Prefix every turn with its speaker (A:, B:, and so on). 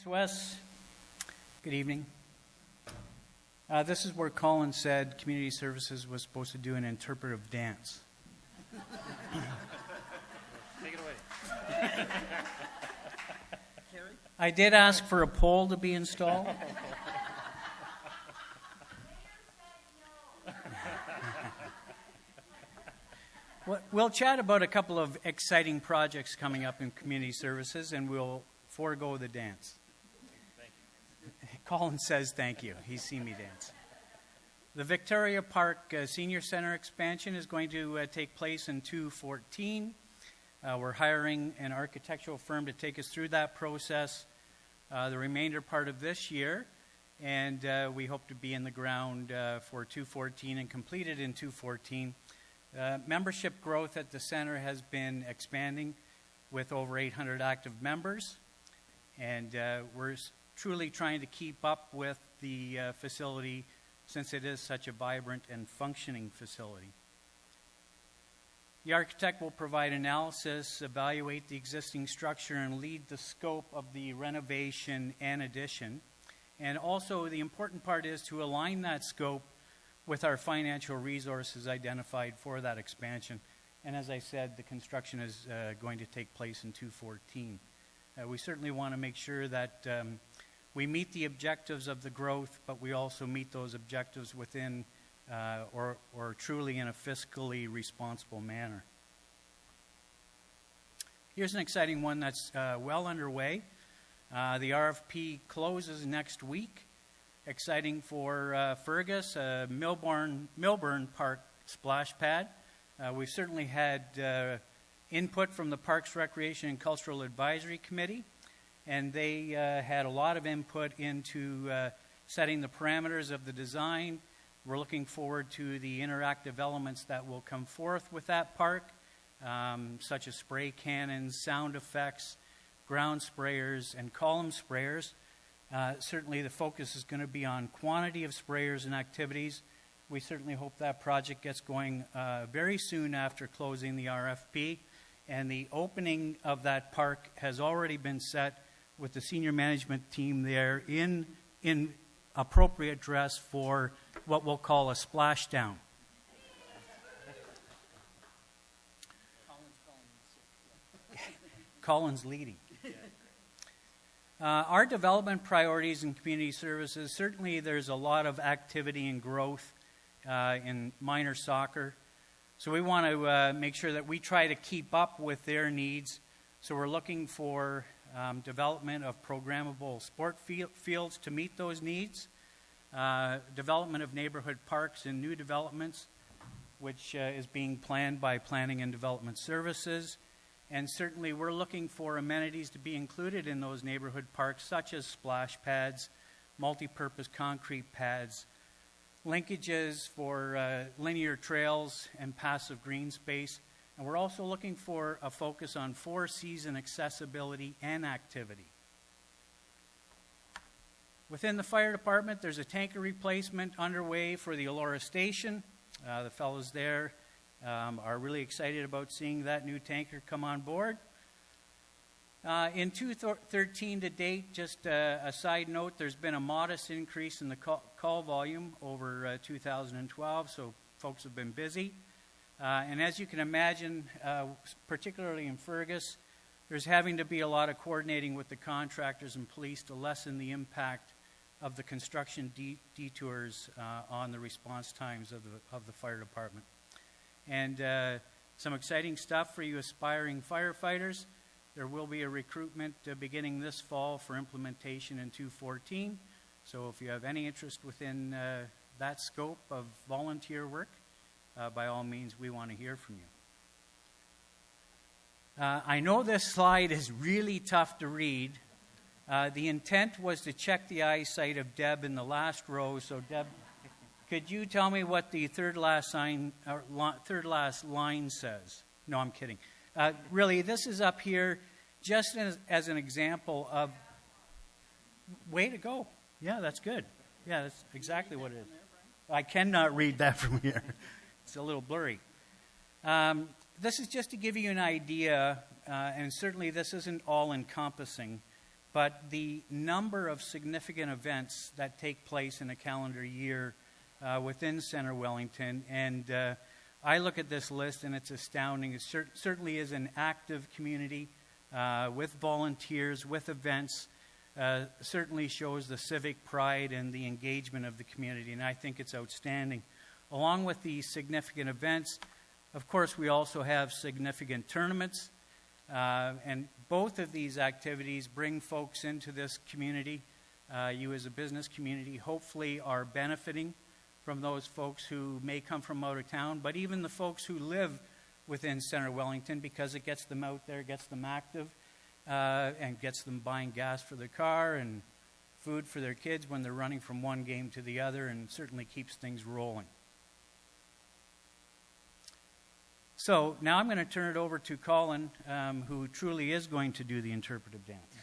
A: Thanks, Wes. Good evening. This is where Colin said community services was supposed to do an interpretive dance.
B: Take it away.
A: I did ask for a pole to be installed. We'll chat about a couple of exciting projects coming up in community services, and we'll forego the dance.
B: Thank you.
A: Colin says thank you. He's seen me dance. The Victoria Park Senior Center expansion is going to take place in 2014. We're hiring an architectural firm to take us through that process the remainder part of this year, and we hope to be in the ground for 2014 and completed in 2014. Membership growth at the center has been expanding with over 800 active members, and we're truly trying to keep up with the facility since it is such a vibrant and functioning facility. The architect will provide analysis, evaluate the existing structure, and lead the scope of the renovation and addition. And also the important part is to align that scope with our financial resources identified for that expansion. And as I said, the construction is going to take place in 2014. We certainly want to make sure that we meet the objectives of the growth, but we also meet those objectives within or truly in a fiscally responsible manner. Here's an exciting one that's well underway. The RFP closes next week. Exciting for Fergus, Millburn Park splash pad. We've certainly had input from the Parks, Recreation, and Cultural Advisory Committee, and they had a lot of input into setting the parameters of the design. We're looking forward to the interactive elements that will come forth with that park, such as spray cannons, sound effects, ground sprayers, and column sprayers. Certainly the focus is going to be on quantity of sprayers and activities. We certainly hope that project gets going very soon after closing the RFP. And the opening of that park has already been set with the senior management team there in appropriate dress for what we'll call a splashdown. Colin's leading. Our development priorities in community services, certainly there's a lot of activity and growth in minor soccer. So we want to make sure that we try to keep up with their needs. So we're looking for development of programmable sport fields to meet those needs, development of neighborhood parks and new developments, which is being planned by Planning and Development Services. And certainly we're looking for amenities to be included in those neighborhood parks, such as splash pads, multi-purpose concrete pads, linkages for linear trails and passive green space. And we're also looking for a focus on four-season accessibility and activity. Within the fire department, there's a tanker replacement underway for the Elora station. The fellows there are really excited about seeing that new tanker come on board. In 2013 to date, just a side note, there's been a modest increase in the call volume over 2012, so folks have been busy. And as you can imagine, particularly in Fergus, there's having to be a lot of coordinating with the contractors and police to lessen the impact of the construction detours on the response times of the fire department. And some exciting stuff for you aspiring firefighters. There will be a recruitment beginning this fall for implementation in 2014. So if you have any interest within that scope of volunteer work, by all means, we want to hear from you. I know this slide is really tough to read. The intent was to check the eyesight of Deb in the last row. So Deb, could you tell me what the third last line says? No, I'm kidding. Really, this is up here just as an example of... Way to go. Yeah, that's good. Yeah, that's exactly what it is. I cannot read that from here. It's a little blurry. This is just to give you an idea, and certainly this isn't all-encompassing, but the number of significant events that take place in a calendar year within Center Wellington, and I look at this list and it's astounding. It certainly is an active community with volunteers, with events. Certainly shows the civic pride and the engagement of the community, and I think it's outstanding. Along with the significant events, of course, we also have significant tournaments, and both of these activities bring folks into this community. You as a business community hopefully are benefiting from those folks who may come from out of town, but even the folks who live within Center Wellington, because it gets them out there, gets them active, and gets them buying gas for their car and food for their kids when they're running from one game to the other, and certainly keeps things rolling. So now I'm going to turn it over to Colin, who truly is going to do the interpretive dance.